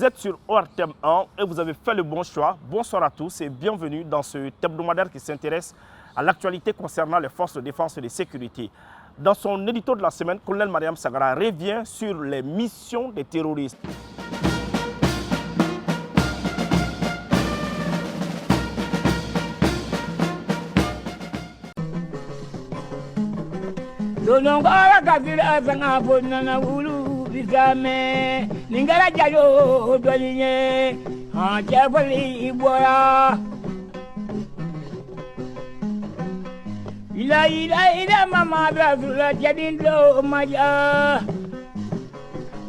êtes sur ORTM 1 et vous avez fait le bon choix. Bonsoir à tous et bienvenue dans ce hebdomadaire qui s'intéresse à l'actualité concernant les forces de défense et de sécurité. Dans son édito de la semaine, Colonel Mariam Sagara revient sur les missions des terroristes. Ningara jayo dolinye jafali ibora ila mama brazula jadindo maja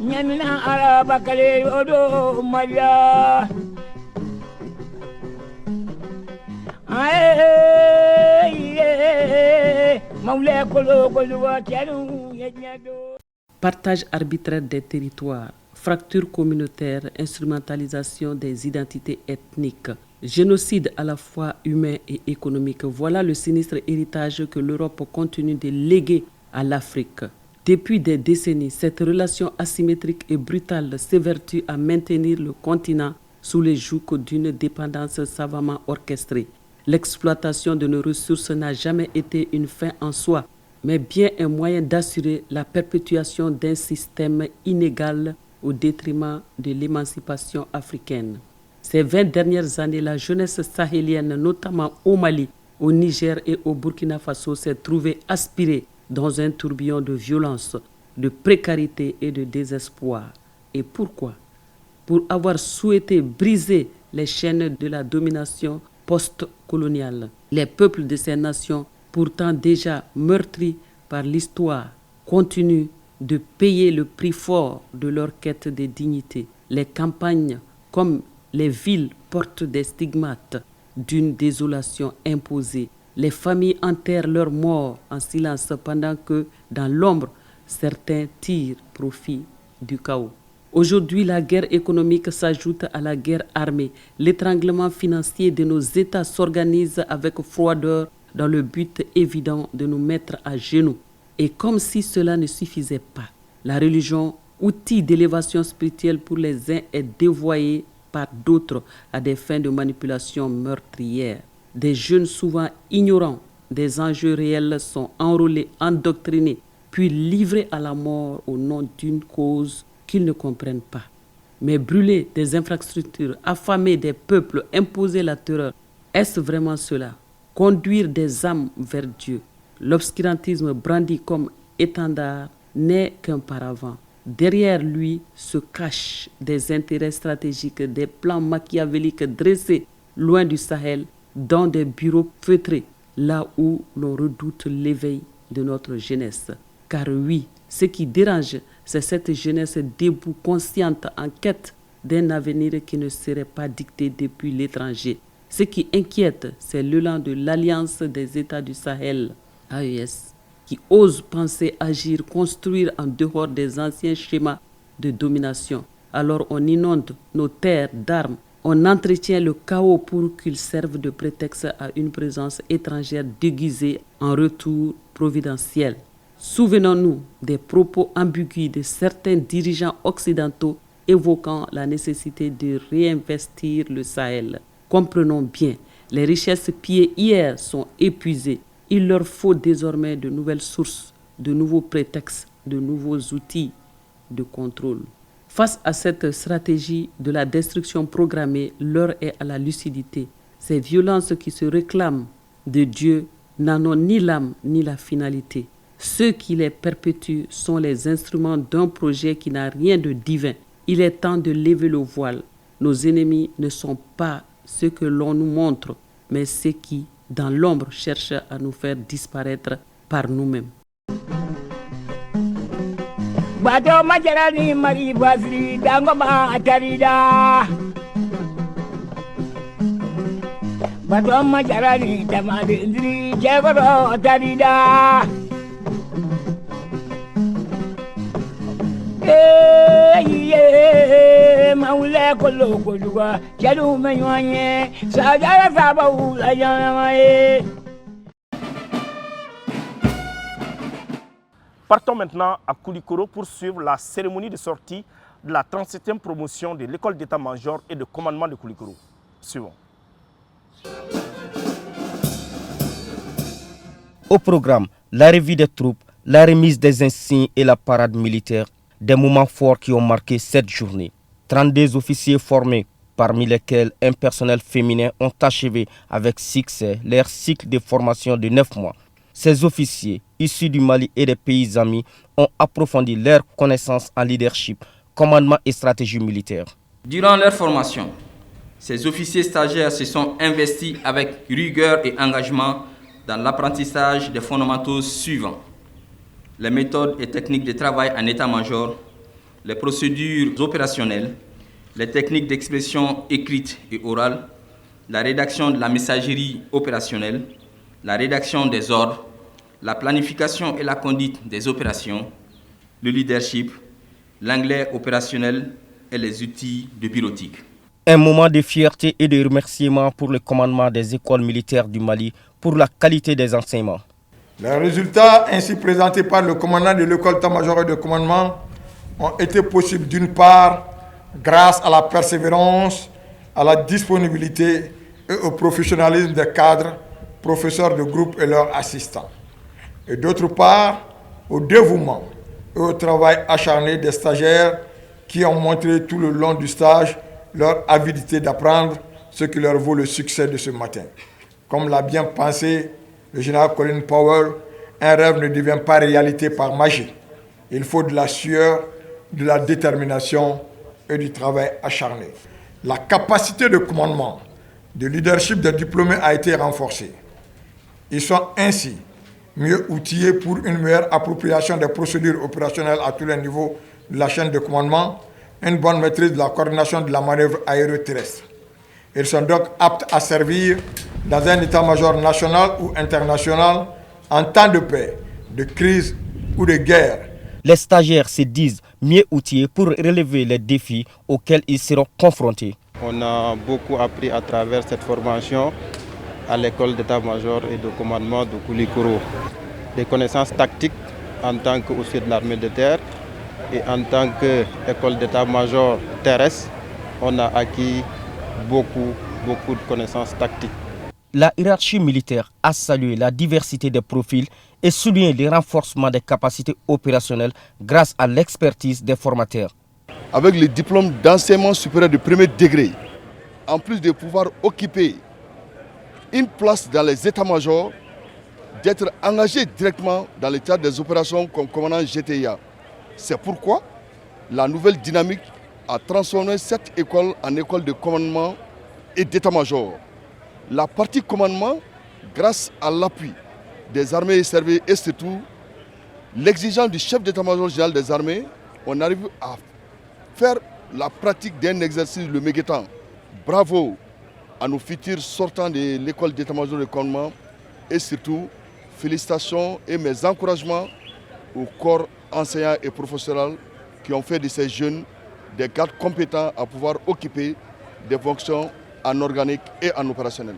nyamina araba kale odo maja maule kolo kolo tianu yanyado. Partage arbitraire des territoires, fracture communautaire, instrumentalisation des identités ethniques, génocide à la fois humain et économique. Voilà le sinistre héritage que l'Europe continue de léguer à l'Afrique. Depuis des décennies, cette relation asymétrique et brutale s'évertue à maintenir le continent sous les jougs d'une dépendance savamment orchestrée. L'exploitation de nos ressources n'a jamais été une fin en soi, mais bien un moyen d'assurer la perpétuation d'un système inégal au détriment de l'émancipation africaine. Ces 20 dernières années, la jeunesse sahélienne, notamment au Mali, au Niger et au Burkina Faso, s'est trouvée aspirée dans un tourbillon de violence, de précarité et de désespoir. Et pourquoi? Pour avoir souhaité briser les chaînes de la domination post-coloniale. Les peuples de ces nations, pourtant déjà meurtris par l'histoire, continuent de payer le prix fort de leur quête de dignité. Les campagnes comme les villes portent des stigmates d'une désolation imposée. Les familles enterrent leurs morts en silence pendant que, dans l'ombre, certains tirent profit du chaos. Aujourd'hui, la guerre économique s'ajoute à la guerre armée. L'étranglement financier de nos États s'organise avec froideur dans le but évident de nous mettre à genoux. Et comme si cela ne suffisait pas, la religion, outil d'élévation spirituelle pour les uns, est dévoyée par d'autres à des fins de manipulation meurtrière. Des jeunes souvent ignorants des enjeux réels sont enrôlés, endoctrinés, puis livrés à la mort au nom d'une cause qu'ils ne comprennent pas. Mais brûler des infrastructures, affamer des peuples, imposer la terreur, est-ce vraiment cela? Conduire des âmes vers Dieu. L'obscurantisme brandi comme étendard n'est qu'un paravent. Derrière lui se cachent des intérêts stratégiques, des plans machiavéliques dressés loin du Sahel, dans des bureaux feutrés, là où l'on redoute l'éveil de notre jeunesse. Car oui, ce qui dérange, c'est cette jeunesse debout, consciente, en quête d'un avenir qui ne serait pas dicté depuis l'étranger. Ce qui inquiète, c'est l'élan de l'Alliance des États du Sahel, AES, qui ose penser, agir, construire en dehors des anciens schémas de domination. Alors on inonde nos terres d'armes, on entretient le chaos pour qu'il serve de prétexte à une présence étrangère déguisée en retour providentiel. Souvenons-nous des propos ambigus de certains dirigeants occidentaux évoquant la nécessité de réinvestir le Sahel. Comprenons bien, les richesses pillées hier sont épuisées. Il leur faut désormais de nouvelles sources, de nouveaux prétextes, de nouveaux outils de contrôle. Face à cette stratégie de la destruction programmée, l'heure est à la lucidité. Ces violences qui se réclament de Dieu n'en ont ni l'âme ni la finalité. Ceux qui les perpétuent sont les instruments d'un projet qui n'a rien de divin. Il est temps de lever le voile. Nos ennemis ne sont pas ceux que l'on nous montre, mais ceux qui, dans l'ombre, cherchent à nous faire disparaître par nous-mêmes. Bato majarani mari basri dango ba atarida. Bato majarani tamade indri jagoro atarida. Maule kolo koluga jalu menyoanye sajara sabahu la yamae. Partons maintenant à Koulikoro pour suivre la cérémonie de sortie de la 37e promotion de l'école d'état-major et de commandement de Koulikoro. Suivons. Au programme, la revue des troupes, la remise des insignes et la parade militaire, des moments forts qui ont marqué cette journée. 32 officiers formés, parmi lesquels un personnel féminin, ont achevé avec succès leur cycle de formation de 9 mois. Ces officiers, issus du Mali et des pays amis, ont approfondi leurs connaissances en leadership, commandement et stratégie militaire. Durant leur formation, ces officiers stagiaires se sont investis avec rigueur et engagement dans l'apprentissage des fondamentaux suivants: les méthodes et techniques de travail en état-major, les procédures opérationnelles, les techniques d'expression écrite et orale, la rédaction de la messagerie opérationnelle, la rédaction des ordres, la planification et la conduite des opérations, le leadership, l'anglais opérationnel et les outils de bureautique. Un moment de fierté et de remerciement pour le commandement des écoles militaires du Mali pour la qualité des enseignements. Les résultats ainsi présentés par le commandant de l'école d'état-major et de commandement ont été possibles d'une part grâce à la persévérance, à la disponibilité et au professionnalisme des cadres, professeurs de groupe et leurs assistants. Et d'autre part au dévouement et au travail acharné des stagiaires qui ont montré tout le long du stage leur avidité d'apprendre, ce qui leur vaut le succès de ce matin. Comme l'a bien pensé le général Colin Powell, un rêve ne devient pas réalité par magie. Il faut de la sueur, de la détermination et du travail acharné. La capacité de commandement, de leadership des diplômés a été renforcée. Ils sont ainsi mieux outillés pour une meilleure appropriation des procédures opérationnelles à tous les niveaux de la chaîne de commandement, une bonne maîtrise de la coordination de la manœuvre aéroterrestre. Ils sont donc aptes à servir dans un état-major national ou international en temps de paix, de crise ou de guerre. Les stagiaires se disent mieux outillés pour relever les défis auxquels ils seront confrontés. On a beaucoup appris à travers cette formation à l'école d'état-major et de commandement de Koulikoro. Des connaissances tactiques en tant qu'officier de l'armée de terre et en tant qu'école d'état-major terrestre, on a acquis beaucoup de connaissances tactiques. La hiérarchie militaire a salué la diversité des profils et souligné le renforcement des capacités opérationnelles grâce à l'expertise des formateurs. Avec le diplôme d'enseignement supérieur de premier degré, en plus de pouvoir occuper une place dans les états-majors, d'être engagé directement dans le théâtre des opérations comme commandant GTIA. C'est pourquoi la nouvelle dynamique a transformé cette école en école de commandement et d'état-major. La partie commandement, grâce à l'appui des armées et services et surtout l'exigence du chef d'état-major général des armées, on arrive à faire la pratique d'un exercice, le Méguétan. Bravo à nos futurs sortants de l'école d'état-major de commandement et surtout félicitations et mes encouragements au corps enseignants et professionnels qui ont fait de ces jeunes des gardes compétents à pouvoir occuper des fonctions en organique et en opérationnel.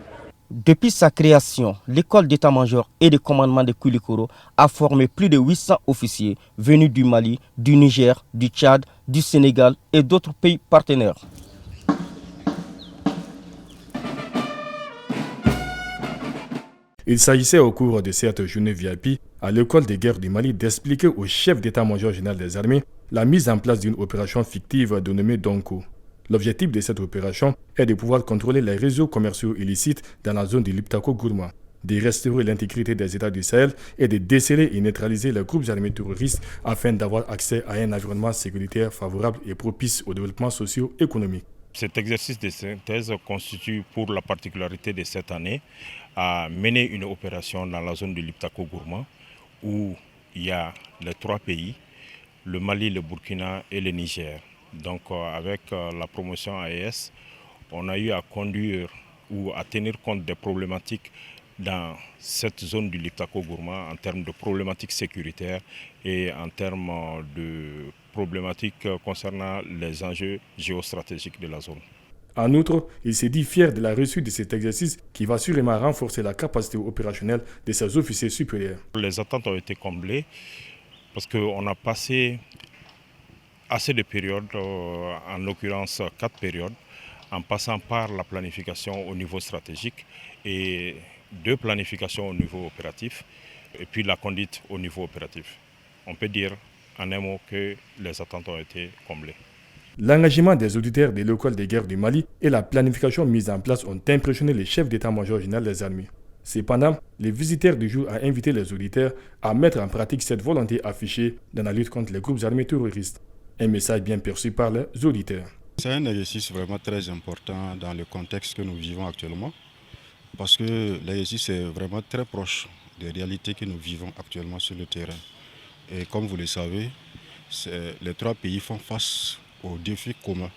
Depuis sa création, l'école d'état-major et de commandement de Koulikoro a formé plus de 800 officiers venus du Mali, du Niger, du Tchad, du Sénégal et d'autres pays partenaires. Il s'agissait au cours de cette journée VIP à l'école des guerres du Mali d'expliquer au chef d'état-major général des armées la mise en place d'une opération fictive dénommée Donko. L'objectif de cette opération est de pouvoir contrôler les réseaux commerciaux illicites dans la zone du Liptako-Gourma, de restaurer l'intégrité des États du Sahel et de déceler et neutraliser les groupes armés terroristes afin d'avoir accès à un environnement sécuritaire favorable et propice au développement socio-économique. Cet exercice de synthèse constitue pour la particularité de cette année à mener une opération dans la zone du Liptako-Gourma où il y a les 3 pays, le Mali, le Burkina et le Niger. Donc avec la promotion AES, on a eu à conduire ou à tenir compte des problématiques dans cette zone du Liptako-Gourma en termes de problématiques sécuritaires et en termes de problématiques concernant les enjeux géostratégiques de la zone. En outre, il s'est dit fier de la réussite de cet exercice qui va sûrement renforcer la capacité opérationnelle de ses officiers supérieurs. Les attentes ont été comblées parce qu'on a passé assez de périodes, en l'occurrence 4 périodes, en passant par la planification au niveau stratégique et 2 planifications au niveau opératif et puis la conduite au niveau opératif. On peut dire en un mot que les attentes ont été comblées. L'engagement des auditeurs de l'école des guerres du Mali et la planification mise en place ont impressionné le chef d'état-major général des armées. Cependant, le visiteur du jour a invité les auditeurs à mettre en pratique cette volonté affichée dans la lutte contre les groupes armés terroristes. Un message bien perçu par les auditeurs. C'est un exercice vraiment très important dans le contexte que nous vivons actuellement, parce que l'exercice est vraiment très proche des réalités que nous vivons actuellement sur le terrain. Et comme vous le savez, les 3 pays font face aux défis communs,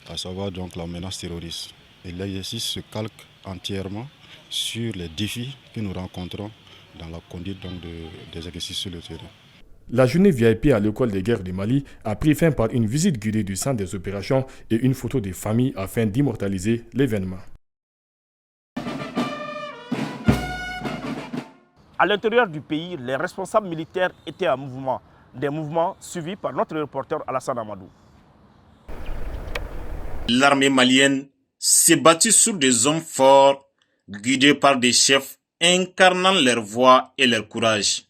à savoir donc la menace terroriste. Et l'exercice se calque entièrement sur les défis que nous rencontrons dans la conduite donc des exercices sur le terrain. La journée VIP à l'école des guerres du Mali a pris fin par une visite guidée du centre des opérations et une photo des familles afin d'immortaliser l'événement. À l'intérieur du pays, les responsables militaires étaient en mouvement. Des mouvements suivis par notre reporter Alassane Amadou. L'armée malienne s'est battue sur des hommes forts, guidés par des chefs incarnant leur voix et leur courage.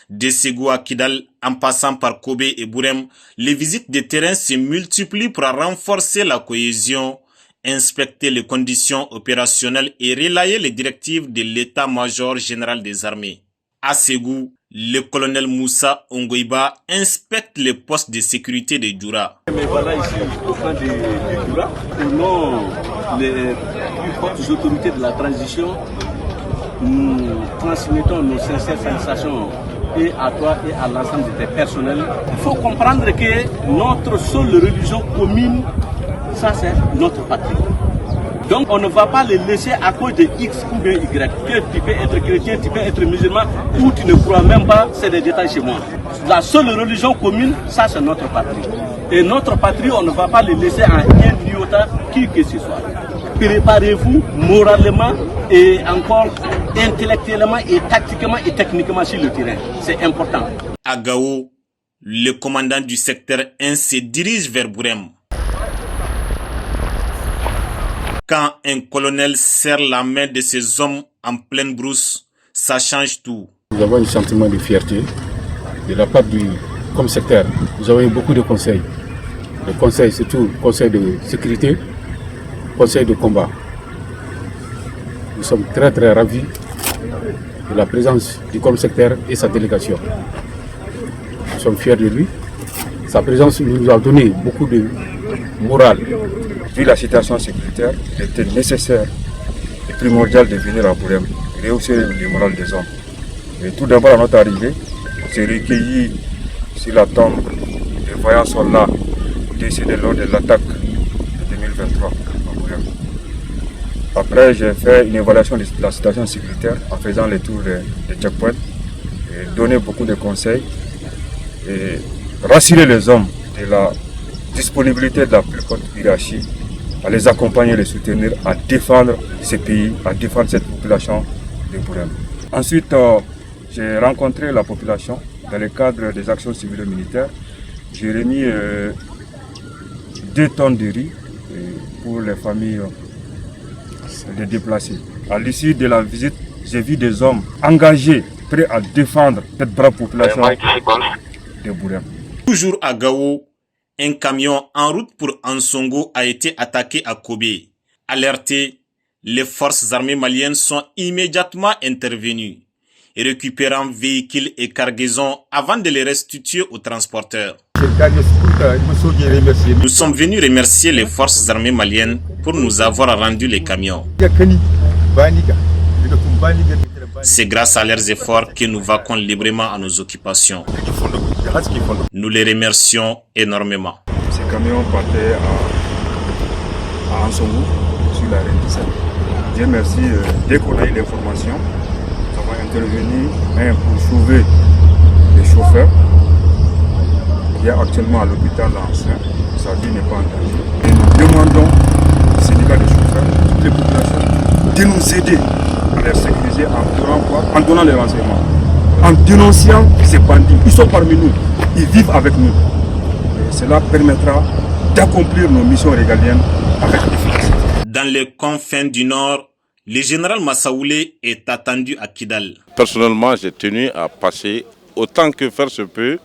De Ségou à Kidal, en passant par Kobe et Bourem, les visites de terrain se multiplient pour renforcer la cohésion, inspecter les conditions opérationnelles et relayer les directives de l'état-major général des armées. À Ségou, le colonel Moussa Ongoiba inspecte les postes de sécurité de Djoura. Mais voilà ici, au camp de Djoura, au nom des plus fortes autorités de la transition, nous transmettons nos sincères félicitations et à toi et à l'ensemble de tes personnels. Il faut comprendre que notre seule religion commune, ça c'est notre patrie. Donc on ne va pas les laisser à cause de X ou bien Y. Que tu peux être chrétien, tu peux être musulman ou tu ne crois même pas, c'est des détails chez moi. La seule religion commune, ça c'est notre patrie. Et notre patrie, on ne va pas les laisser à un iota qui que ce soit. Préparez-vous moralement et encore intellectuellement et tactiquement et techniquement sur le terrain. C'est important. À Gao, le commandant du secteur 1 se dirige vers Bourem. Quand un colonel serre la main de ses hommes en pleine brousse, ça change tout. Nous avons un sentiment de fierté de la part du comme secteur. Nous avons eu beaucoup de conseils. Les conseils, c'est tout, conseil de sécurité, conseil de combat. Nous sommes très très ravis de la présence du comme secteur et sa délégation. Nous sommes fiers de lui. Sa présence nous a donné beaucoup de morale. Vu la situation sécuritaire, il était nécessaire et primordial de venir à Bourem et rehausser le moral des hommes. Et tout d'abord à notre arrivée, on s'est recueilli sur la tombe des voyants soldats décédés lors de l'attaque de 2023 à Bourem. Après, j'ai fait une évaluation de la situation sécuritaire en faisant les tours des checkpoints et donné beaucoup de conseils et rassurer les hommes de la disponibilité de la plus haute hiérarchie à les accompagner, les soutenir, à défendre ces pays, à défendre cette population de Bourem. Ensuite, j'ai rencontré la population dans le cadre des actions civiles et militaires. J'ai remis 2 tonnes de riz pour les familles des déplacés. À l'issue de la visite, j'ai vu des hommes engagés, prêts à défendre cette brave population de Bourem. Toujours à Gao, un camion en route pour Ansongo a été attaqué à Kobe. Alertés, les forces armées maliennes sont immédiatement intervenues, récupérant véhicules et cargaisons avant de les restituer aux transporteurs. Nous sommes venus remercier les forces armées maliennes pour nous avoir rendu les camions. C'est grâce à leurs efforts que nous vaquons librement à nos occupations. Nous les remercions énormément. Ces camions partaient à Ansongo, sur la RN17. Dieu merci, dès qu'on a eu l'information, nous avons intervenu pour sauver les chauffeurs qui est actuellement à l'hôpital ancien. Sa vie n'est pas en danger. Et nous demandons au syndicat des chauffeurs, toutes les populations, de nous aider à les sécuriser en donnant les renseignements, en dénonçant ces bandits. Ils sont parmi nous, ils vivent avec nous. cela permettra d'accomplir nos missions régaliennes avec efficacité. Dans les confins du Nord, le général Massaoulé est attendu à Kidal. Personnellement, j'ai tenu à passer autant que faire se peut,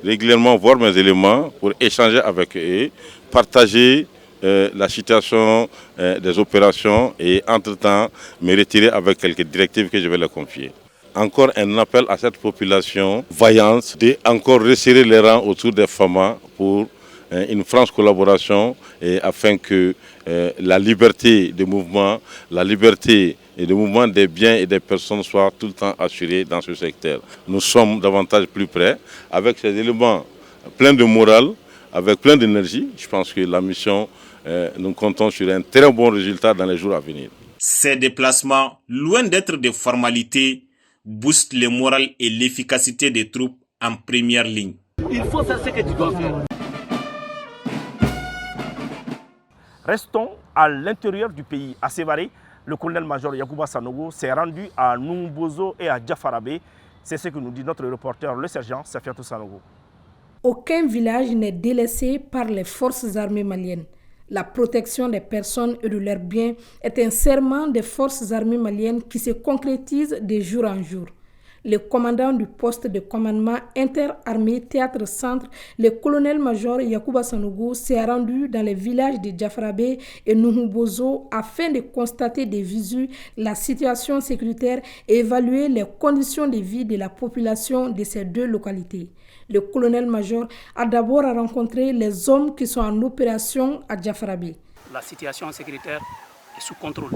régulièrement voir mes éléments pour échanger avec eux, partager la situation des opérations et entre-temps me retirer avec quelques directives que je vais leur confier. Encore un appel à cette population vaillante de encore resserrer les rangs autour des FAMA pour une franche collaboration et afin que la liberté de mouvement, la liberté et de mouvement des biens et des personnes soit tout le temps assurée dans ce secteur. Nous sommes davantage plus près avec ces éléments pleins de morale, avec plein d'énergie. Je pense que la mission, nous comptons sur un très bon résultat dans les jours à venir. Ces déplacements, loin d'être des formalités, boostent le moral et l'efficacité des troupes en première ligne. Il faut faire ce que tu dois faire. Restons à l'intérieur du pays. À Sévaré, le colonel-major Yacouba Sanogo s'est rendu à Numbozo et à Diafarabé. C'est ce que nous dit notre reporter, le sergent Safiatou Sanogo. Aucun village n'est délaissé par les forces armées maliennes. La protection des personnes et de leurs biens est un serment des forces armées maliennes qui se concrétise de jour en jour. Le commandant du poste de commandement interarmée Théâtre-Centre, le colonel-major Yacouba Sanogo, s'est rendu dans les villages de Diafarabé et Numbozo afin de constater de visu la situation sécuritaire et évaluer les conditions de vie de la population de ces deux localités. Le colonel-major a d'abord rencontré les hommes qui sont en opération à Diafarabé. La situation sécuritaire est sous contrôle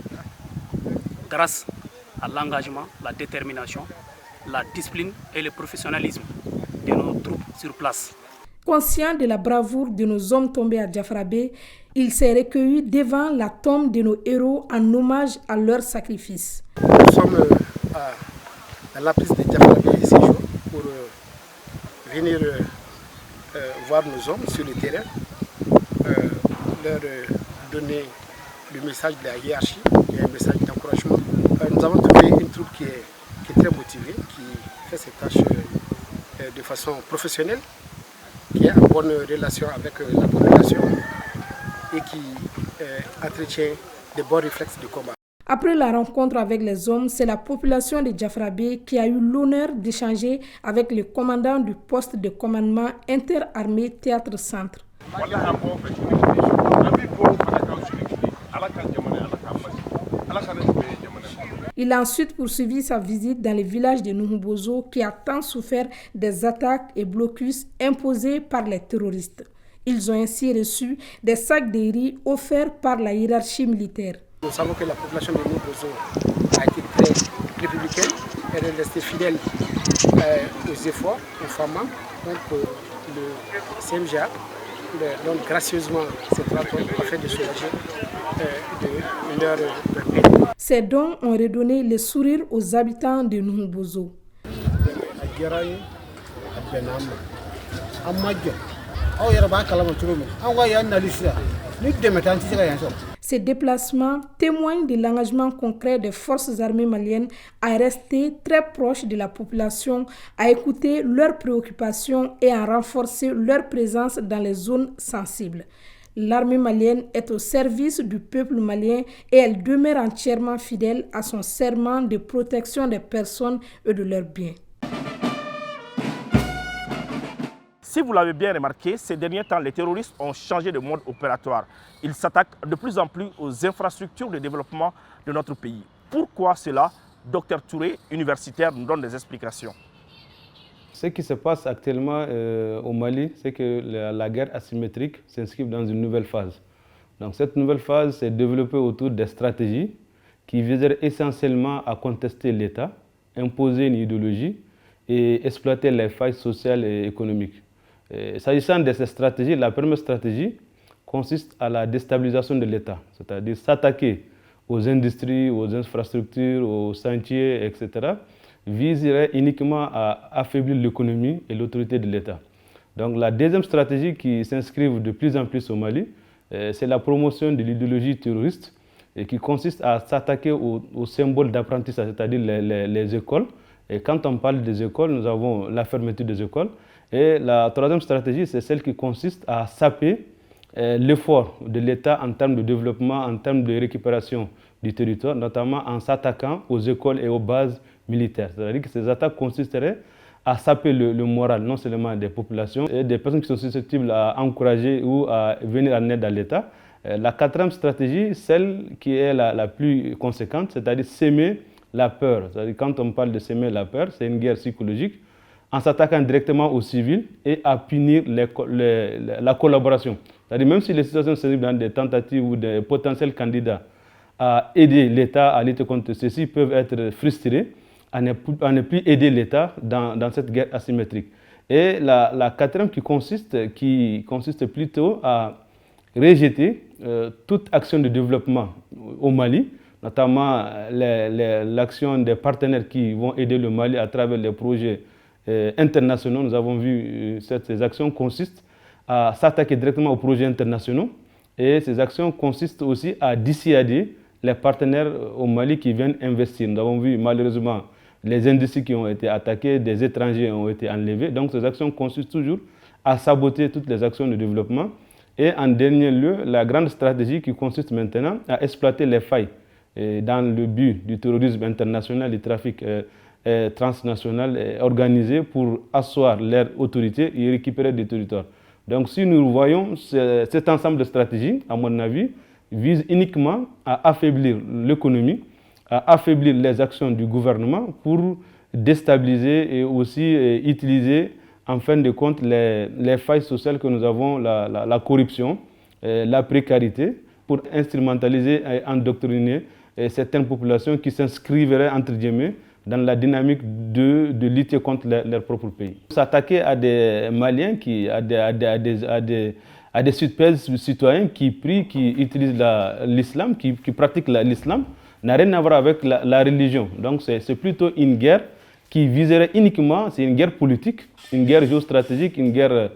grâce à l'engagement, la détermination, la discipline et le professionnalisme de nos troupes sur place. Conscient de la bravoure de nos hommes tombés à Diafarabé, il s'est recueilli devant la tombe de nos héros en hommage à leur sacrifice. Nous sommes à la piste de Diafarabé ici pour venir voir nos hommes sur le terrain, leur donner le message de la hiérarchie et un message d'encouragement. Nous avons trouvé une troupe qui est très motivée, qui fait ses tâches de façon professionnelle, qui est en bonne relation avec la population et qui entretient de bons réflexes de combat. Après la rencontre avec les hommes, c'est la population de Diafarabé qui a eu l'honneur d'échanger avec le commandant du poste de commandement interarmée Théâtre-Centre. Il a ensuite poursuivi sa visite dans le village de Numbozo qui a tant souffert des attaques et blocus imposés par les terroristes. Ils ont ainsi reçu des sacs de riz offerts par la hiérarchie militaire. Nous savons que la population de Numbozo a été très républicaine, elle est restée fidèle aux efforts, aux femmes. Donc le CMGA donne gracieusement cette rencontre afin de soulager de leur peine. Ces dons ont redonné le sourire aux habitants de Numbozo. Ces déplacements témoignent de l'engagement concret des forces armées maliennes à rester très proches de la population, à écouter leurs préoccupations et à renforcer leur présence dans les zones sensibles. L'armée malienne est au service du peuple malien et elle demeure entièrement fidèle à son serment de protection des personnes et de leurs biens. Si vous l'avez bien remarqué, ces derniers temps, les terroristes ont changé de mode opératoire. Ils s'attaquent de plus en plus aux infrastructures de développement de notre pays. Pourquoi cela? Dr Touré, universitaire, nous donne des explications. Ce qui se passe actuellement au Mali, c'est que la guerre asymétrique s'inscrit dans une nouvelle phase. Donc cette nouvelle phase s'est développée autour des stratégies qui viseraient essentiellement à contester l'État, imposer une idéologie et exploiter les failles sociales et économiques. S'agissant de ces stratégies, la première stratégie consiste à la déstabilisation de l'État, c'est-à-dire s'attaquer aux industries, aux infrastructures, aux sentiers, etc., viserait uniquement à affaiblir l'économie et l'autorité de l'État. Donc la deuxième stratégie qui s'inscrit de plus en plus au Mali, c'est la promotion de l'idéologie terroriste et qui consiste à s'attaquer aux symboles d'apprentissage, c'est-à-dire les écoles. Et quand on parle des écoles, nous avons la fermeture des écoles Et la troisième stratégie, c'est celle qui consiste à saper l'effort de l'État en termes de développement, en termes de récupération du territoire, notamment en s'attaquant aux écoles et aux bases militaires. C'est-à-dire que ces attaques consisteraient à saper le moral non seulement des populations et des personnes qui sont susceptibles à encourager ou à venir en aide à l'État. La quatrième stratégie, celle qui est la plus conséquente, c'est-à-dire s'aimer la peur. C'est-à-dire quand on parle de s'aimer la peur, c'est une guerre psychologique en s'attaquant directement aux civils et à punir la collaboration. C'est-à-dire même si les situations se vivent dans des tentatives ou des potentiels candidats à aider l'État à lutter contre ceux-ci peuvent être frustrés à ne plus aider l'État dans cette guerre asymétrique. Et la quatrième qui consiste plutôt à rejeter toute action de développement au Mali, notamment l'action des partenaires qui vont aider le Mali à travers les projets internationaux. Nous avons vu ces actions consistent à s'attaquer directement aux projets internationaux et ces actions consistent aussi à dissuader les partenaires au Mali qui viennent investir. Nous avons vu malheureusement les industries qui ont été attaquées, des étrangers ont été enlevés. Donc ces actions consistent toujours à saboter toutes les actions de développement. Et en dernier lieu, la grande stratégie qui consiste maintenant à exploiter les failles dans le but du terrorisme international, du trafic transnational organisé pour asseoir leur autorité et récupérer des territoires. Donc si nous voyons cet ensemble de stratégies, à mon avis, vise uniquement à affaiblir l'économie, à affaiblir les actions du gouvernement pour déstabiliser et aussi utiliser en fin de compte les failles sociales que nous avons, la corruption, la précarité, pour instrumentaliser et endoctriner certaines populations qui s'inscriveraient entre guillemets dans la dynamique de lutter contre leur propre pays. S'attaquer à des Maliens, à des citoyens qui utilisent l'islam, qui pratiquent l'islam, n'a rien à voir avec la religion. Donc c'est plutôt une guerre qui viserait uniquement, c'est une guerre politique, une guerre géostratégique, une guerre,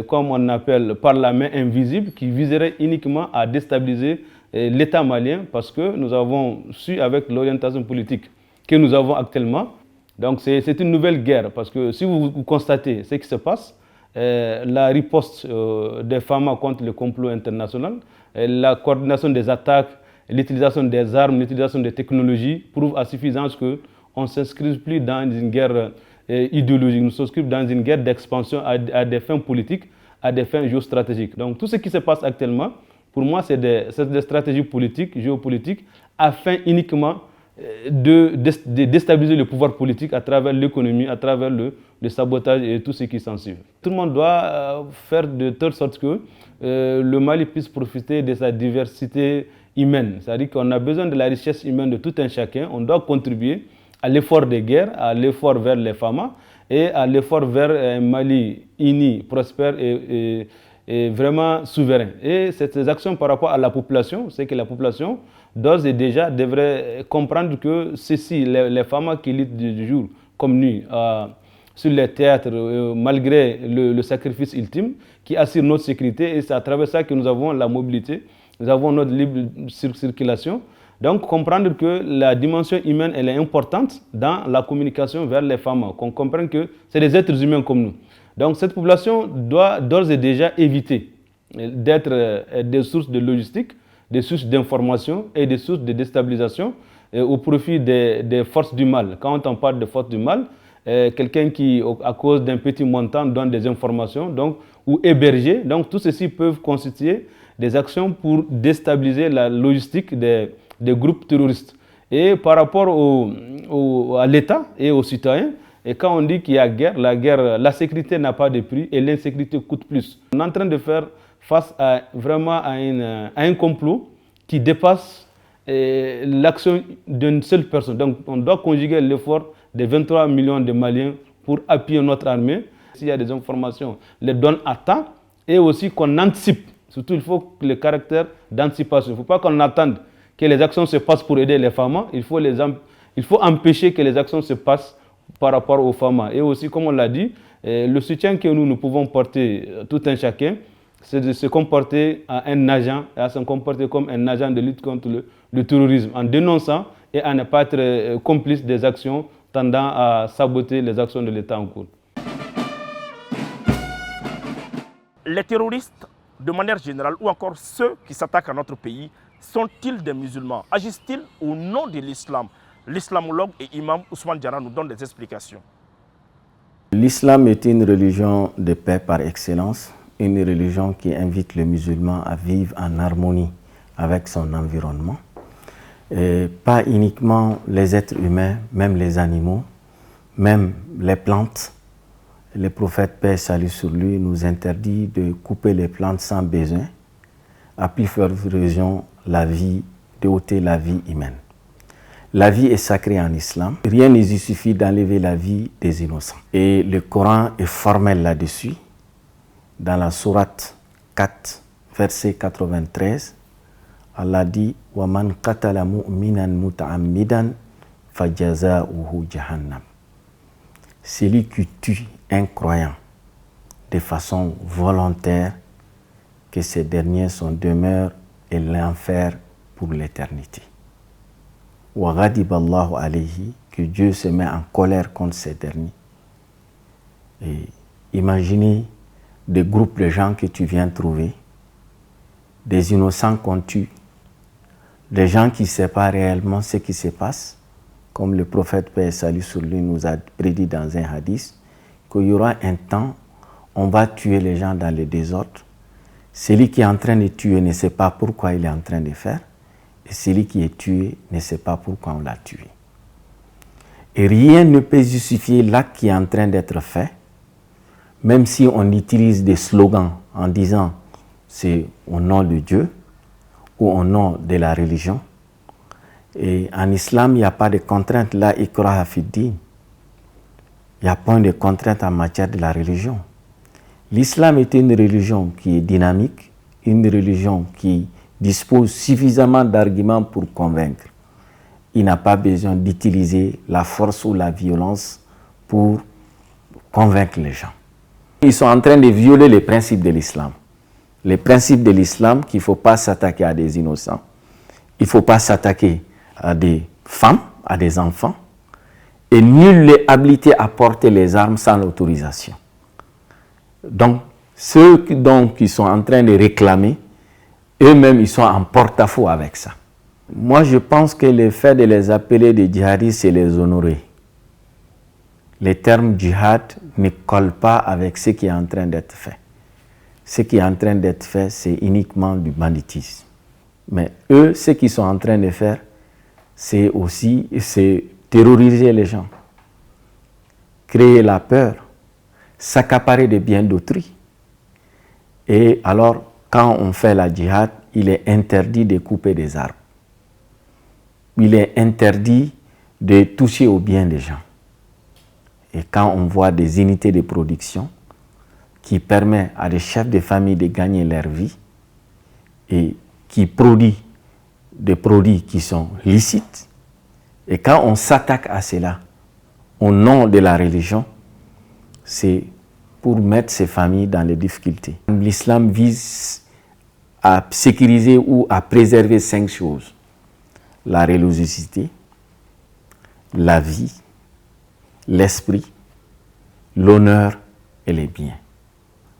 comme on appelle, par la main invisible, qui viserait uniquement à déstabiliser l'État malien, parce que nous avons su avec l'orientation politique que nous avons actuellement. Donc c'est une nouvelle guerre, parce que si vous constatez ce qui se passe, la riposte des FAMA contre le complot international, la coordination des attaques, l'utilisation des armes, l'utilisation des technologies prouve à suffisance qu'on ne s'inscrit plus dans une guerre idéologique, nous s'inscrivons dans une guerre d'expansion à des fins politiques, à des fins géostratégiques. Donc tout ce qui se passe actuellement, pour moi, c'est des stratégies politiques, géopolitiques, afin uniquement de déstabiliser le pouvoir politique à travers l'économie, à travers le sabotage et tout ce qui s'ensuit. Tout le monde doit faire de telle sorte que le Mali puisse profiter de sa diversité humaine. C'est-à-dire qu'on a besoin de la richesse humaine de tout un chacun. On doit contribuer à l'effort de guerre, à l'effort vers les FAMA et à l'effort vers un Mali uni, prospère et vraiment souverain. Et ces actions par rapport à la population, c'est que la population, d'ores et déjà, devrait comprendre que ceci, les FAMA qui luttent du jour comme nuit sur les théâtres, malgré le sacrifice ultime, qui assure notre sécurité, et c'est à travers ça que nous avons la mobilité, nous avons notre libre circulation. Donc comprendre que la dimension humaine elle est importante dans la communication vers les FAMA, qu'on comprenne que c'est des êtres humains comme nous. Donc cette population doit d'ores et déjà éviter d'être des sources de logistique, des sources d'information et des sources de déstabilisation au profit des forces du mal. Quand on parle de forces du mal, quelqu'un qui, à cause d'un petit montant, donne des informations ou héberger, donc tout ceci peuvent constituer des actions pour déstabiliser la logistique des groupes terroristes. Et par rapport à l'État et aux citoyens, et quand on dit qu'il y a guerre, la sécurité n'a pas de prix et l'insécurité coûte plus. On est en train de faire face vraiment à un complot qui dépasse l'action d'une seule personne. Donc on doit conjuguer l'effort des 23 millions de Maliens pour appuyer notre armée. S'il y a des informations, les donner à temps et aussi qu'on anticipe. Surtout, il faut le caractère d'anticipation. Il ne faut pas qu'on attende que les actions se passent pour aider les femmes. Il faut empêcher que les actions se passent par rapport aux femmes. Et aussi, comme on l'a dit, le soutien que nous pouvons porter tout un chacun, c'est de se comporter à un agent, à se comporter comme un agent de lutte contre le terrorisme, en dénonçant et à ne pas être complice des actions tendant à saboter les actions de l'État en cours. Les terroristes, de manière générale, ou encore ceux qui s'attaquent à notre pays, sont-ils des musulmans? Agissent-ils au nom de l'islam? L'islamologue et imam Ousmane Diarra nous donne des explications. L'islam est une religion de paix par excellence, une religion qui invite le musulman à vivre en harmonie avec son environnement. Et pas uniquement les êtres humains, même les animaux, même les plantes. Le prophète, paix et salut sur lui, nous interdit de couper les plantes sans besoin, à plus forte raison de ôter la vie humaine. La vie est sacrée en islam. Rien ne suffit d'enlever la vie des innocents. Et le Coran est formel là-dessus. Dans la sourate 4, verset 93, Allah dit « Wa man qatala mu'minan muta'ammidan fajaza'uhu jahannam » Celui qui tue un croyant de façon volontaire, que ces derniers sont demeure et l'enfer pour l'éternité. Wa ghadiballahu alayhi, que Dieu se met en colère contre ces derniers. Et imaginez des groupes de gens que tu viens trouver, des innocents qu'on tue, des gens qui ne savent pas réellement ce qui se passe, comme le prophète paix et salut sur lui nous a prédit dans un hadith, qu'il y aura un temps, on va tuer les gens dans le désordre. Celui qui est en train de tuer ne sait pas pourquoi il est en train de faire, et celui qui est tué ne sait pas pourquoi on l'a tué. Et rien ne peut justifier l'acte qui est en train d'être fait, même si on utilise des slogans en disant c'est au nom de Dieu ou au nom de la religion. Et en islam, il n'y a pas de contrainte, la ikraha fid-din. Il n'y a pas de contrainte en matière de la religion. L'islam est une religion qui est dynamique, une religion qui dispose suffisamment d'arguments pour convaincre. Il n'a pas besoin d'utiliser la force ou la violence pour convaincre les gens. Ils sont en train de violer les principes de l'islam. Les principes de l'islam qu'il ne faut pas s'attaquer à des innocents, il ne faut pas s'attaquer à des femmes, à des enfants, et nul n'est habilité à porter les armes sans l'autorisation. Donc, ceux qui sont en train de réclamer, eux-mêmes, ils sont en porte-à-faux avec ça. Moi, je pense que le fait de les appeler des djihadistes, c'est les honorer. Les termes djihad ne collent pas avec ce qui est en train d'être fait. Ce qui est en train d'être fait, c'est uniquement du banditisme. Mais eux, ce qu'ils sont en train de faire, c'est aussi terroriser les gens, créer la peur, s'accaparer des biens d'autrui. Et alors, quand on fait la djihad, il est interdit de couper des arbres. Il est interdit de toucher aux biens des gens. Et quand on voit des unités de production qui permettent à des chefs de famille de gagner leur vie et qui produisent des produits qui sont licites, et quand on s'attaque à cela au nom de la religion, c'est pour mettre ces familles dans les difficultés. L'islam vise à sécuriser ou à préserver 5 choses. La religiosité, la vie, l'esprit, l'honneur et les biens.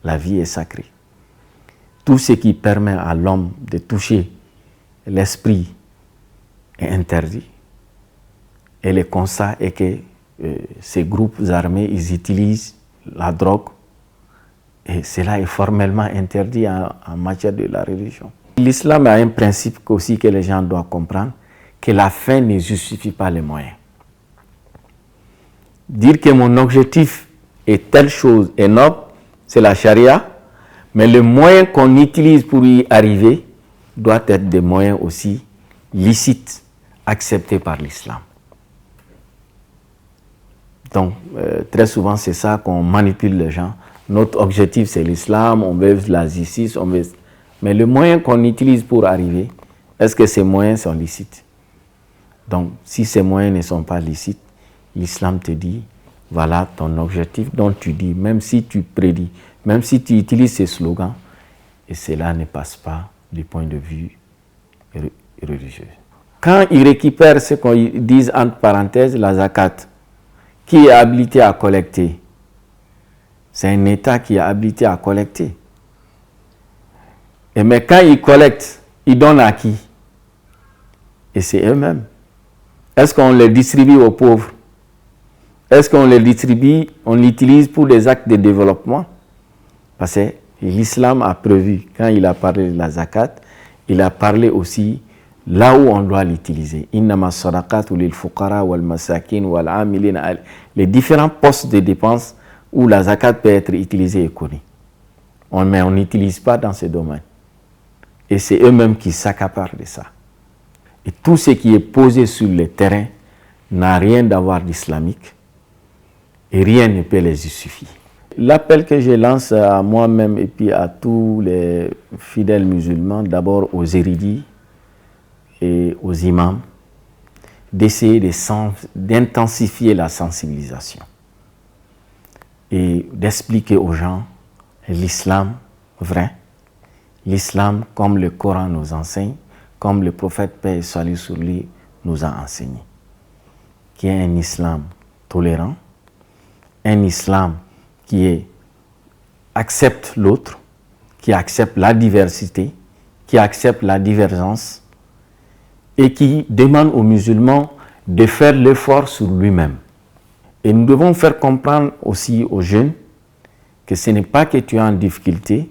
La vie est sacrée. Tout ce qui permet à l'homme de toucher l'esprit est interdit. Et le constat est que ces groupes armés, ils utilisent la drogue et cela est formellement interdit en matière de la religion. L'islam a un principe aussi que les gens doivent comprendre, que la fin ne justifie pas les moyens. Dire que mon objectif est telle chose est noble, c'est la charia, mais le moyen qu'on utilise pour y arriver doit être des moyens aussi licites, acceptés par l'islam. Donc, très souvent, c'est ça qu'on manipule les gens. Notre objectif, c'est l'islam, on veut la justice, on veut... Mais le moyen qu'on utilise pour arriver, est-ce que ces moyens sont licites? Donc, si ces moyens ne sont pas licites, l'islam te dit, voilà ton objectif dont tu dis, même si tu prédis, même si tu utilises ces slogans, et cela ne passe pas du point de vue religieux. Quand ils récupèrent ce qu'on dit entre parenthèses, la zakat, qui est habilité à collecter? C'est un État qui est habilité à collecter. Mais quand ils collectent, ils donnent à qui? Et c'est eux-mêmes. Est-ce qu'on les distribue aux pauvres? Est-ce qu'on les distribue, on l'utilise pour des actes de développement? Parce que l'islam a prévu, quand il a parlé de la zakat, il a parlé aussi là où on doit l'utiliser. Innama sadaqatu lil fuqara wal masakin wal amilin, les différents postes de dépenses où la zakat peut être utilisée et connue. Mais on n'utilise pas dans ces domaines. Et c'est eux-mêmes qui s'accaparent de ça. Et tout ce qui est posé sur le terrain n'a rien d'avoir d'islamique et rien ne peut les justifier. L'appel que je lance à moi-même et puis à tous les fidèles musulmans, d'abord aux érudits et aux imams, d'essayer d'intensifier la sensibilisation et d'expliquer aux gens l'islam vrai, l'islam comme le Coran nous enseigne, comme le prophète paix et salut sur lui nous a enseigné, qui est un islam tolérant, un islam qui accepte l'autre, qui accepte la diversité, qui accepte la divergence et qui demande aux musulmans de faire l'effort sur lui-même. Et nous devons faire comprendre aussi aux jeunes que ce n'est pas que tu es en difficulté,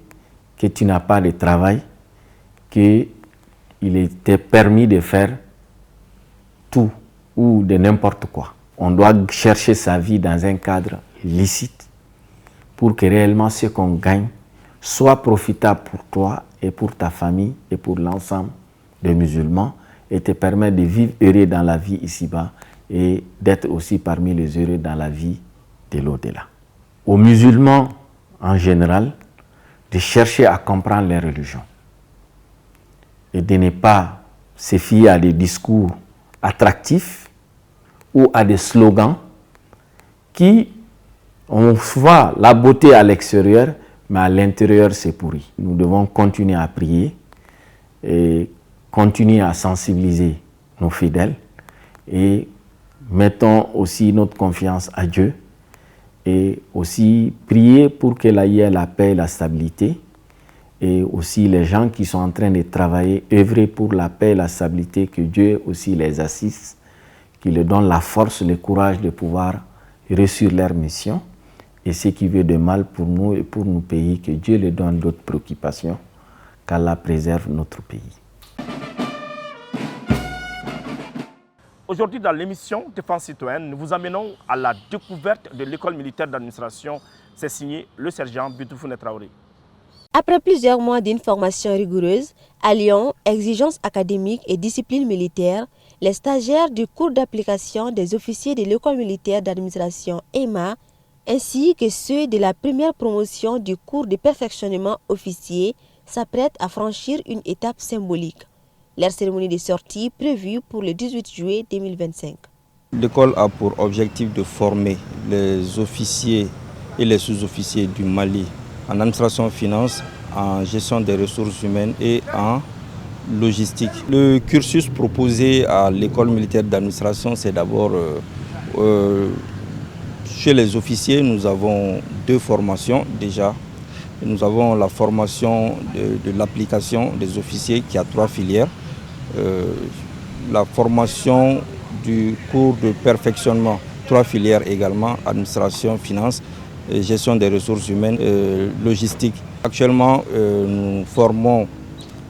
que tu n'as pas de travail, qu'il était permis de faire tout ou de n'importe quoi. On doit chercher sa vie dans un cadre licite pour que réellement ce qu'on gagne soit profitable pour toi et pour ta famille et pour l'ensemble des musulmans et te permettre de vivre heureux dans la vie ici-bas et d'être aussi parmi les heureux dans la vie de l'au-delà. Aux musulmans en général, de chercher à comprendre les religions et de ne pas se fier à des discours attractifs ou à des slogans qui, on voit la beauté à l'extérieur, mais à l'intérieur c'est pourri. Nous devons continuer à prier et continuer à sensibiliser nos fidèles et mettons aussi notre confiance à Dieu et aussi prier pour qu'il y ait la paix et la stabilité et aussi les gens qui sont en train de travailler, œuvrer pour la paix et la stabilité, que Dieu aussi les assiste, qu'il leur donne la force, le courage de pouvoir réussir leur mission et ce qui veut de mal pour nous et pour nos pays, que Dieu leur donne d'autres préoccupations, qu'Allah préserve notre pays. Aujourd'hui, dans l'émission Défense citoyenne, nous vous amenons à la découverte de l'école militaire d'administration. C'est signé le sergent Bitoufounet Traoré. Après plusieurs mois d'une formation rigoureuse, alliant exigences académiques et discipline militaire, les stagiaires du cours d'application des officiers de l'école militaire d'administration EMA, ainsi que ceux de la première promotion du cours de perfectionnement officier, s'apprêtent à franchir une étape symbolique. Leur cérémonie de sortie prévue pour le 18 juillet 2025. L'école a pour objectif de former les officiers et les sous-officiers du Mali en administration finance, en gestion des ressources humaines et en logistique. Le cursus proposé à l'école militaire d'administration, c'est d'abord chez les officiers, nous avons 2 formations déjà. Nous avons la formation de l'application des officiers qui a 3 filières. La formation du cours de perfectionnement, 3 filières également, administration, finance, gestion des ressources humaines, logistique. Actuellement, nous formons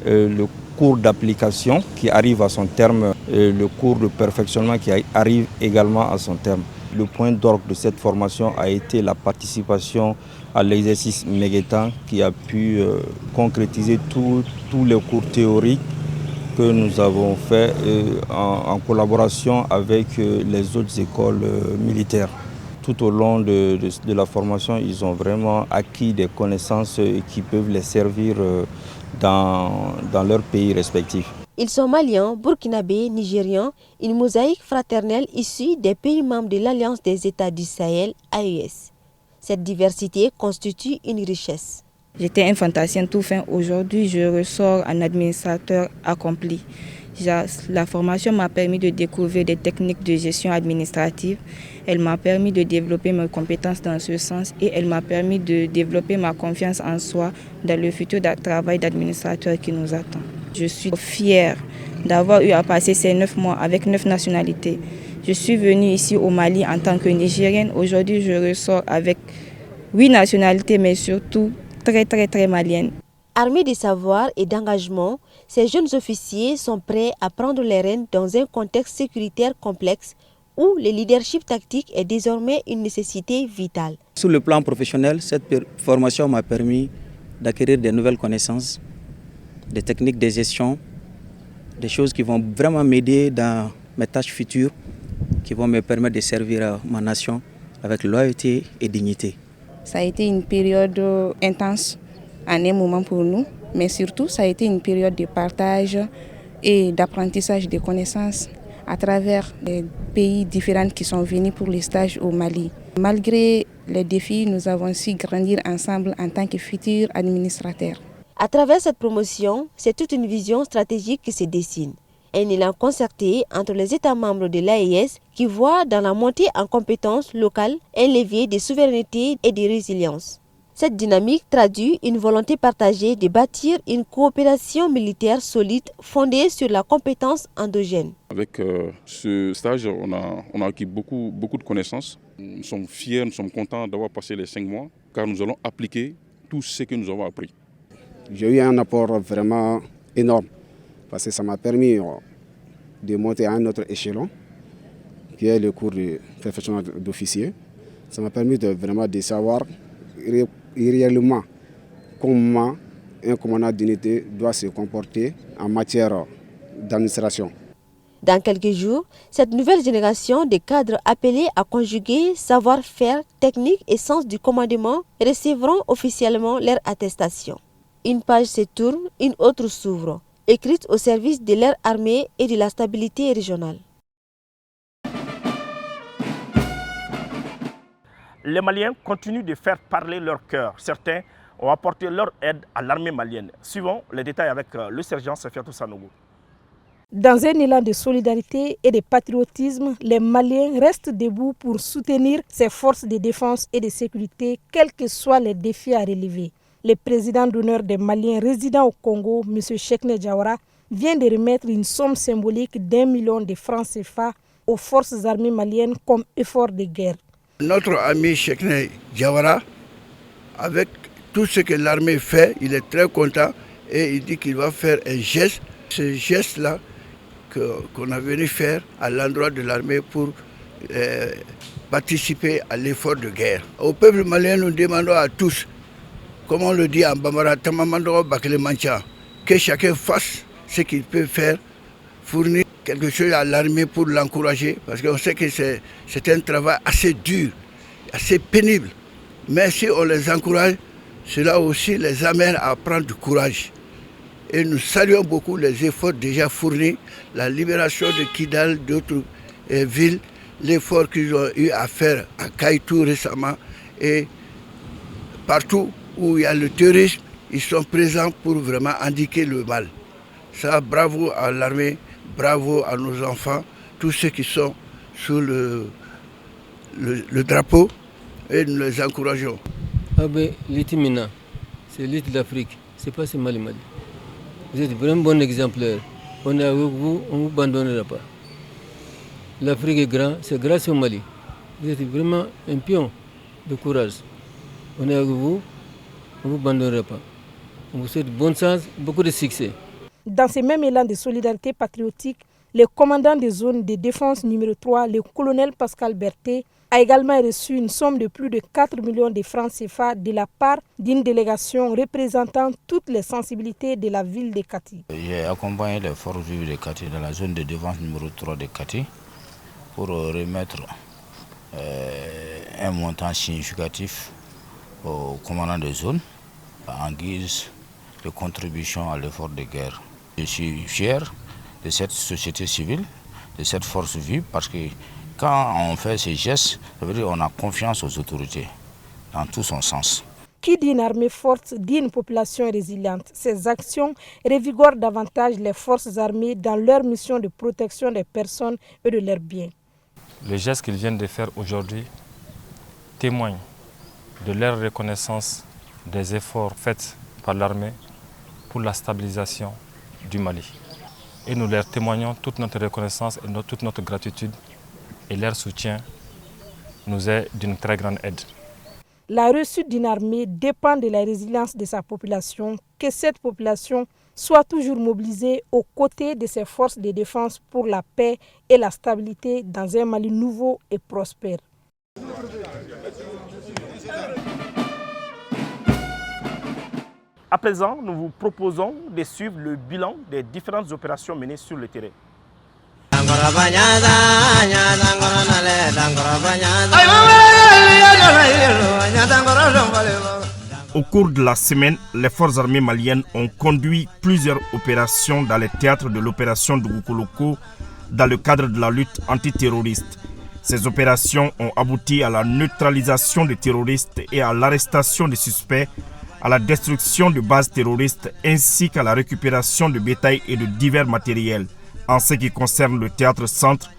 le cours d'application qui arrive à son terme, le cours de perfectionnement qui arrive également à son terme. Le point d'orgue de cette formation a été la participation à l'exercice Meguetan qui a pu concrétiser tous les cours théoriques que nous avons fait en collaboration avec les autres écoles militaires. Tout au long de la formation, ils ont vraiment acquis des connaissances qui peuvent les servir dans leur pays respectif. Ils sont maliens, burkinabés, nigérians, une mosaïque fraternelle issue des pays membres de l'Alliance des États du Sahel, AES. Cette diversité constitue une richesse. J'étais un fantasien tout fin. Aujourd'hui, je ressors un administrateur accompli. La formation m'a permis de découvrir des techniques de gestion administrative. Elle m'a permis de développer mes compétences dans ce sens et elle m'a permis de développer ma confiance en soi dans le futur travail d'administrateur qui nous attend. Je suis fière d'avoir eu à passer ces 9 mois avec 9 nationalités. Je suis venue ici au Mali en tant que Nigérienne. Aujourd'hui, je ressors avec 8 nationalités, mais surtout très malienne. Armés de savoir et d'engagement, ces jeunes officiers sont prêts à prendre les rênes dans un contexte sécuritaire complexe où le leadership tactique est désormais une nécessité vitale. Sur le plan professionnel, cette formation m'a permis d'acquérir de nouvelles connaissances, des techniques de gestion, des choses qui vont vraiment m'aider dans mes tâches futures, qui vont me permettre de servir ma nation avec loyauté et dignité. Ça a été une période intense en un moment pour nous, mais surtout ça a été une période de partage et d'apprentissage des connaissances à travers les pays différents qui sont venus pour les stages au Mali. Malgré les défis, nous avons su grandir ensemble en tant que futurs administrateurs. À travers cette promotion, c'est toute une vision stratégique qui se dessine. Un élan concerté entre les États membres de l'AES qui voient dans la montée en compétences locales un levier de souveraineté et de résilience. Cette dynamique traduit une volonté partagée de bâtir une coopération militaire solide fondée sur la compétence endogène. Avec ce stage, on a acquis beaucoup de connaissances. Nous sommes fiers, nous sommes contents d'avoir passé les 5 mois car nous allons appliquer tout ce que nous avons appris. J'ai eu un apport vraiment énorme parce que ça m'a permis de monter à un autre échelon qui est le cours de perfectionnement d'officier. Ça m'a permis de savoir réellement comment un commandant d'unité doit se comporter en matière d'administration. Dans quelques jours, cette nouvelle génération de cadres appelés à conjuguer savoir-faire, technique et sens du commandement recevront officiellement leur attestation. Une page se tourne, une autre s'ouvre, écrite au service de leur armée et de la stabilité régionale. Les Maliens continuent de faire parler leur cœur. Certains ont apporté leur aide à l'armée malienne. Suivons les détails avec le sergent Safiatou Sanogo. Dans un élan de solidarité et de patriotisme, les Maliens restent debout pour soutenir ces forces de défense et de sécurité, quels que soient les défis à relever. Le président d'honneur des Maliens résidant au Congo, M. Cheikhne Diawara, vient de remettre une somme symbolique d'1 million de francs CFA aux forces armées maliennes comme effort de guerre. Notre ami Cheikhne Diawara, avec tout ce que l'armée fait, il est très content et il dit qu'il va faire un geste. Ce geste-là qu'on a venu faire à l'endroit de l'armée pour participer à l'effort de guerre. Au peuple malien, nous demandons à tous, comme on le dit en Bambara, que chacun fasse ce qu'il peut faire, fournir quelque chose à l'armée pour l'encourager, parce qu'on sait que c'est un travail assez dur, assez pénible. Mais si on les encourage, cela aussi les amène à prendre du courage. Et nous saluons beaucoup les efforts déjà fournis, la libération de Kidal, d'autres villes, l'effort qu'ils ont eu à faire à Kaïtou récemment et partout où il y a le terrorisme, ils sont présents pour vraiment indiquer le mal. Ça, bravo à l'armée, bravo à nos enfants, tous ceux qui sont sous le drapeau et nous les encourageons. L'Itimina, c'est l'île d'Afrique, c'est pas ce Mali. Vous êtes vraiment bon exemplaire. On est avec vous, on ne vous abandonnera pas. L'Afrique est grande, c'est grâce au Mali. Vous êtes vraiment un pion de courage. On est avec vous, on ne vous abandonnera pas. On vous souhaite bonne chance, beaucoup de succès. Dans ce même élan de solidarité patriotique, le commandant des zones de défense numéro 3, le colonel Pascal Berthet, a également reçu une somme de plus de 4 millions de francs CFA de la part d'une délégation représentant toutes les sensibilités de la ville de Kati. J'ai accompagné les forces vives de Kati dans la zone de défense numéro 3 de Kati pour remettre un montant significatif au commandant de zone en guise de contribution à l'effort de guerre. Je suis fier de cette société civile, de cette force vive, parce que quand on fait ces gestes, ça veut dire qu'on a confiance aux autorités, dans tout son sens. Qui dit une armée forte dit une population résiliente. Ces actions revigorent davantage les forces armées dans leur mission de protection des personnes et de leurs biens. Le geste qu'ils viennent de faire aujourd'hui témoigne de leur reconnaissance des efforts faits par l'armée pour la stabilisation du Mali. Et nous leur témoignons toute notre reconnaissance et toute notre gratitude, et leur soutien nous est d'une très grande aide. La réussite d'une armée dépend de la résilience de sa population, que cette population soit toujours mobilisée aux côtés de ses forces de défense pour la paix et la stabilité dans un Mali nouveau et prospère. À présent, nous vous proposons de suivre le bilan des différentes opérations menées sur le terrain. Au cours de la semaine, les forces armées maliennes ont conduit plusieurs opérations dans les théâtres de l'opération de Goukoloko dans le cadre de la lutte antiterroriste. Ces opérations ont abouti à la neutralisation des terroristes et à l'arrestation des suspects, à la destruction de bases terroristes ainsi qu'à la récupération de bétail et de divers matériels. En ce qui concerne le théâtre centre,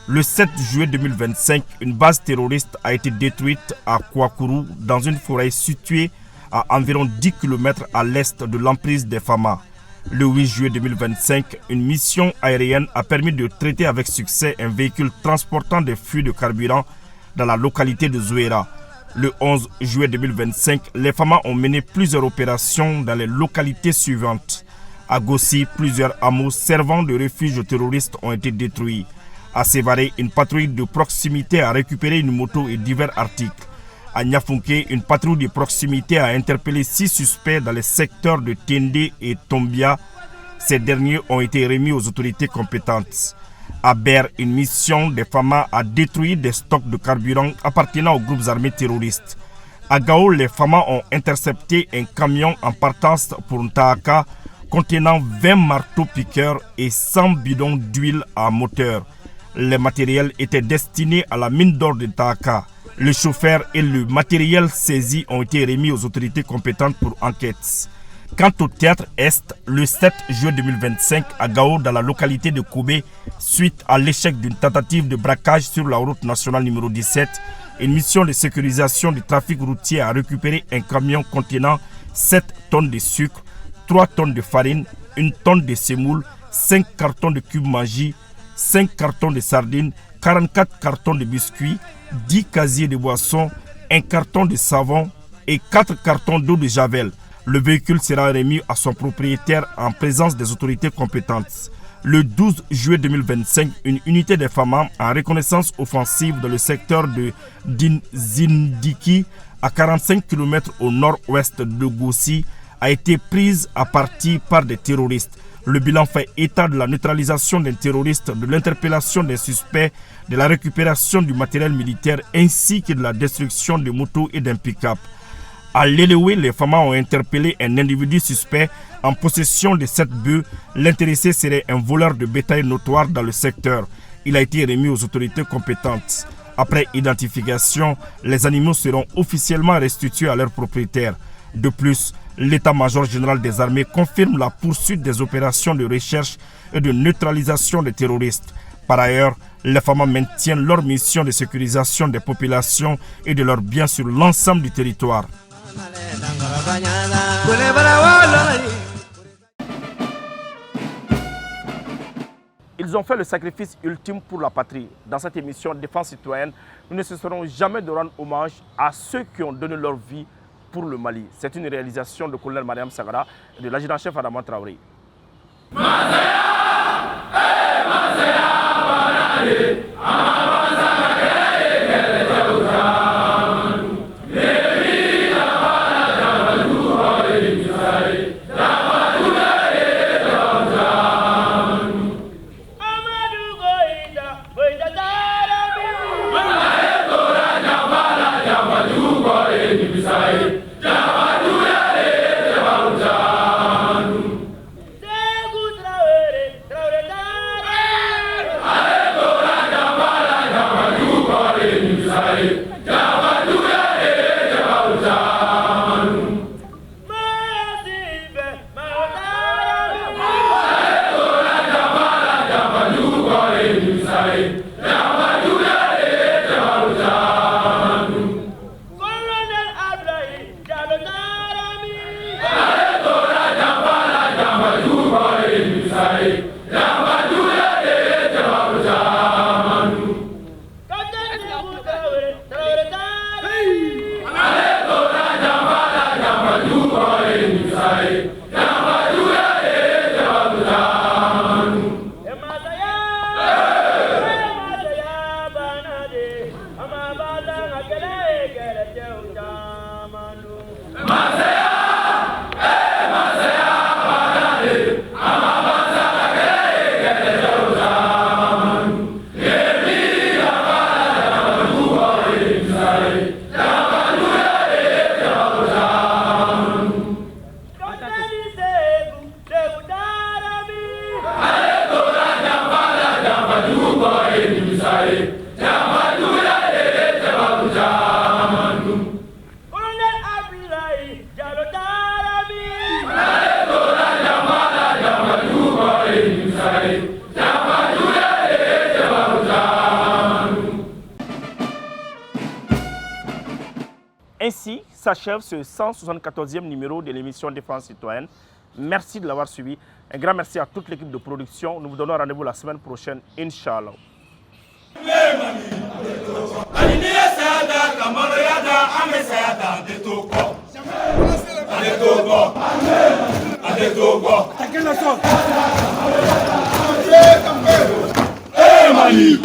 le 7 juillet 2025, une base terroriste a été détruite à Kouakourou dans une forêt située à environ 10 km à l'est de l'emprise des Fama. Le 8 juillet 2025, une mission aérienne a permis de traiter avec succès un véhicule transportant des flux de carburant dans la localité de Zouéra. Le 11 juillet 2025, les Fama ont mené plusieurs opérations dans les localités suivantes. À Gossi, plusieurs hameaux servant de refuge aux terroristes ont été détruits. À Sévaré, une patrouille de proximité a récupéré une moto et divers articles. À Niafunké, une patrouille de proximité a interpellé 6 suspects dans les secteurs de Tendé et Tombia. Ces derniers ont été remis aux autorités compétentes. À Ber, une mission des FAMA a détruit des stocks de carburant appartenant aux groupes armés terroristes. À Gao, les FAMA ont intercepté un camion en partance pour Ntaaka contenant 20 marteaux-piqueurs et 100 bidons d'huile à moteur. Les matériels étaient destinés à la mine d'or de Ntaaka. Le chauffeur et le matériel saisis ont été remis aux autorités compétentes pour enquête. Quant au théâtre Est, le 7 juillet 2025 à Gao, dans la localité de Kobe, suite à l'échec d'une tentative de braquage sur la route nationale numéro 17, une mission de sécurisation du trafic routier a récupéré un camion contenant 7 tonnes de sucre, 3 tonnes de farine, 1 tonne de semoule, 5 cartons de cubes magie, 5 cartons de sardines, 44 cartons de biscuits, 10 casiers de boissons, 1 carton de savon et 4 cartons d'eau de javel. Le véhicule sera remis à son propriétaire en présence des autorités compétentes. Le 12 juillet 2025, une unité des FAMA en reconnaissance offensive dans le secteur de Dinzindiki, à 45 km au nord-ouest de Gossi, a été prise à partie par des terroristes. Le bilan fait état de la neutralisation d'un terroriste, de l'interpellation des suspects, de la récupération du matériel militaire ainsi que de la destruction de motos et d'un pick-up. À l'Elewe, les FAMA ont interpellé un individu suspect en possession de 7 bœufs. L'intéressé serait un voleur de bétail notoire dans le secteur. Il a été remis aux autorités compétentes. Après identification, les animaux seront officiellement restitués à leurs propriétaires. De plus, l'état-major général des armées confirme la poursuite des opérations de recherche et de neutralisation des terroristes. Par ailleurs, les FAMA maintiennent leur mission de sécurisation des populations et de leurs biens sur l'ensemble du territoire. Ils ont fait le sacrifice ultime pour la patrie. Dans cette émission Défense citoyenne, nous ne cesserons jamais de rendre hommage à ceux qui ont donné leur vie pour le Mali. C'est une réalisation de colonel Mariam Sagara et de l'adjudant-chef Adama Traoré. s'achève ce 174e numéro de l'émission Défense citoyenne. Merci de l'avoir suivi. Un grand merci à toute l'équipe de production. Nous vous donnons rendez-vous la semaine prochaine, Inch'Allah. Mali,